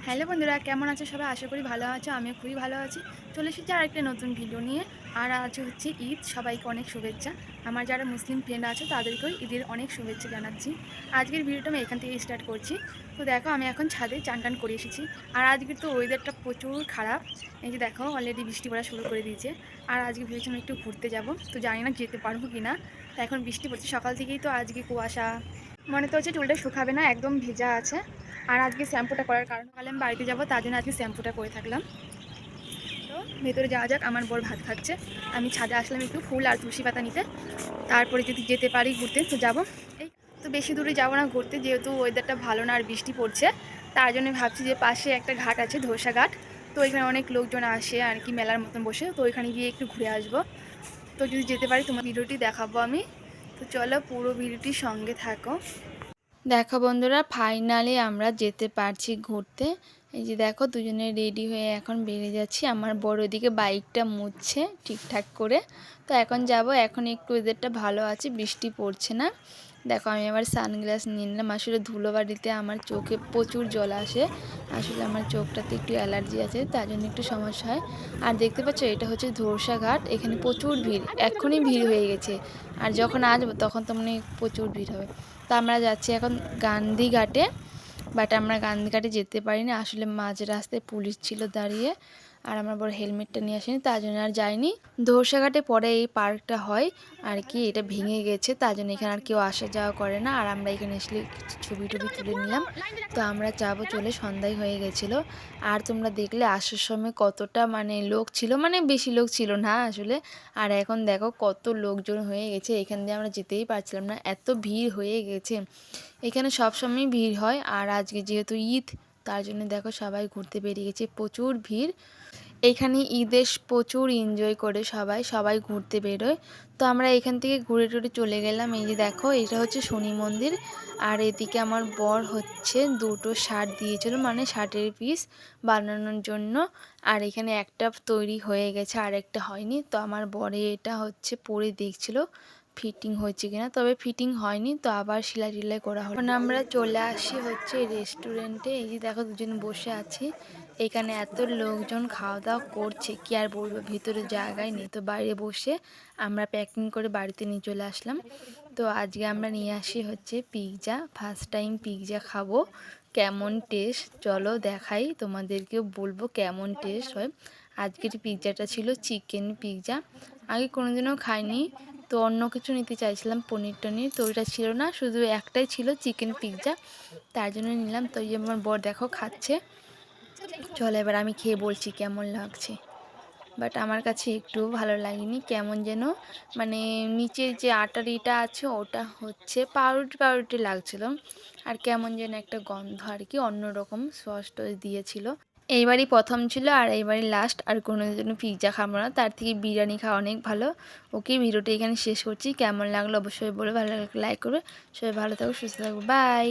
Hello বন্ধুরা, কেমন আছো সবাই? আশা করি ভালো আছো। আমিও খুবই ভালো আছি। চলে এসেছি আরেকটা নতুন ভিডিও নিয়ে। আর আজ হচ্ছে ঈদ। সবাইকে অনেক শুভেচ্ছা। আমার যারা মুসলিম ফ্রেন্ড আছে তাদেরকেও ঈদের অনেক শুভেচ্ছা জানাচ্ছি। আজকের ভিডিওটা আমি এখান থেকে স্টার্ট করছি। তো দেখো, আমি এখন ছাদে চান টান করে এসেছি। আর আজকের তো ওয়েদারটা প্রচুর খারাপ। এই যে দেখো, অলরেডি বৃষ্টি পড়া শুরু করে দিয়েছে। আর আজকে ভেবেছিলাম একটু ঘুরতে যাব, তো জানি না যেতে পারবো কি না। তো এখন বৃষ্টি পড়ছে সকাল থেকেই, তো আজকে কুয়াশা। মনে তো হচ্ছে চুলটা শুকাবে না, একদম ভেজা আছে। আর আজকে শ্যাম্পুটা করার কারণ সকালে আমি বাড়িতে যাবো, তার জন্য আজকে শ্যাম্পুটা করে থাকলাম। তো ভেতরে যাওয়া যাক, আমার বর ভাত খাচ্ছে। আমি ছাদে আসলাম একটু ফুল আর তুলসী পাতা নিতে। তারপরে যদি যেতে পারি ঘুরতে তো যাবো। এই তো বেশি দূরে যাবো না ঘুরতে, যেহেতু ওয়েদারটা ভালো না আর বৃষ্টি পড়ছে। তার জন্য ভাবছি যে পাশে একটা ঘাট আছে, ধোসা ঘাট। তো এখানে অনেক লোকজন আসে আর কি, মেলার মতন বসে। তো ওইখানে গিয়ে একটু ঘুরে আসবো। তো যদি যেতে পারি তোমার ভিডিওটি দেখাবো আমি। তো চলো, পুরো ভিডিওটির সঙ্গে থাকো। দেখো বন্ধুরা, ফাইনালি আমরা যেতে পারছি ঘুরতে। এই যে দেখো, দুজনে রেডি হয়ে এখন বেরিয়ে যাচ্ছি। আমার বড় ওদিকে বাইকটা মুছছে ঠিকঠাক করে। তো এখন যাব, এখন একটু ওয়েদারটা ভালো আছে, বৃষ্টি পড়ছে না। দেখো, আমি আবার সানগ্লাস নিয়ে নিলাম। আসলে ধুলোবাড়িতে আমার চোখে প্রচুর জল আসে। আসলে আমার চোখটাতে একটু অ্যালার্জি আছে, তার জন্য একটু সমস্যা হয়। আর দেখতে পাচ্ছ, এটা হচ্ছে ধোসা ঘাট। এখানে প্রচুর ভিড়, এখনই ভিড় হয়ে গেছে। আর যখন আসবো তখন তো মানে প্রচুর ভিড় হবে। তো আমরা যাচ্ছি এখন গান্ধীঘাটে। বাট আমরা গান্ধীঘাটে যেতে পারিনি, আসলে মাঝ রাস্তায় পুলিশ ছিল দাঁড়িয়ে। আর আমার বড় হেলমেটটা নিয়ে আসেনি, তার জন্য আর যাইনি। ধোসাঘাটে পরে এই পার্কটা হয় আর কি, এটা ভেঙে গেছে, তার জন্য এখানে আর কেউ আসা যাওয়া করে না। আর আমরা এখানে এসে কিছু ছবি টবি তুলে নিলাম। তো আমরা যাবো চলে, সন্ধ্যায় হয়ে গেছিলো। আর তোমরা দেখলে আসার সময় কতটা মানে লোক ছিল, মানে বেশি লোক ছিল না আসলে। আর এখন দেখো কত লোকজন হয়ে গেছে, এখান দিয়ে আমরা যেতেই পারছিলাম না, এত ভিড় হয়ে গেছে। এখানে সবসময় ভিড় হয়, আর আজকে যেহেতু ঈদ, তার জন্য দেখো সবাই ঘুরতে বেরিয়ে গেছে, প্রচুর ভিড়। এখানে ঈদে প্রচুর এনজয় করে সবাই সবাই ঘুরতে বেরোয়। তো আমরা এখান থেকে ঘুরে টুরে চলে গেলাম। এই যে দেখো, এটা হচ্ছে শনি মন্দির। আর এদিকে আমার বর হচ্ছে দুটো শার্ট দিয়েছিল, মানে শার্টের পিস বানানোর জন্য। আর এখানে একটা তৈরি হয়ে গেছে, আর একটা হয়নি। তো আমার বরে এটা হচ্ছে পরে দেখছিল ফিটিং হয়েছে কিনা, তবে ফিটিং হয়নি, তো আবার সেলাই টিলাই করা হলো। এখন আমরা চলে আসি হচ্ছে রেস্টুরেন্টে। এই যে দেখো, দুজন বসে আছি। এখানে এত লোকজন খাওয়া দাওয়া করছে, কি আর বলবো, ভিতরে জায়গায় নেই, তো বাইরে বসে আমরা প্যাকিং করে বাড়িতে নিয়ে চলে আসলাম। তো আজকে আমরা নিয়ে আসি হচ্ছে পিৎজা, ফার্স্ট টাইম পিৎজা খাবো। কেমন টেস্ট চলো দেখাই, তোমাদেরকেও বলবো কেমন টেস্ট হয়। আজকের পিৎজাটা ছিল চিকেন পিৎজা, আগে কোনোদিনও খাইনি। তো অন্য কিছু নিতে চাইছিলাম, পনির টনির, তো ওইটা ছিল না, শুধু একটাই ছিল চিকেন পিৎজা, তার জন্য নিলাম। তো এই যে আমার বর দেখো খাচ্ছে। চলো এবার আমি খেয়ে বলছি কেমন লাগছে। বাট আমার কাছে একটুও ভালো লাগেনি, কেমন যেন মানে নিচের যে আটার ইটা আছে ওটা হচ্ছে পাউরুটি পাউরুটি লাগছিল। আর কেমন যেন একটা গন্ধ আর কি, অন্যরকম সস টস দিয়েছিল। এইবারই প্রথম ছিল আর এইবারই লাস্ট, আর কোনো জন্য পিৎজা খাবো না, তার থেকে বিরিয়ানি খাওয়া অনেক ভালো। ওকে, ভিডিওটা এখানে শেষ করছি। কেমন লাগলো অবশ্যই বলে, ভালো লাগলে লাইক করবে। সবাই ভালো থাকো, সুস্থ থাকো, বাই।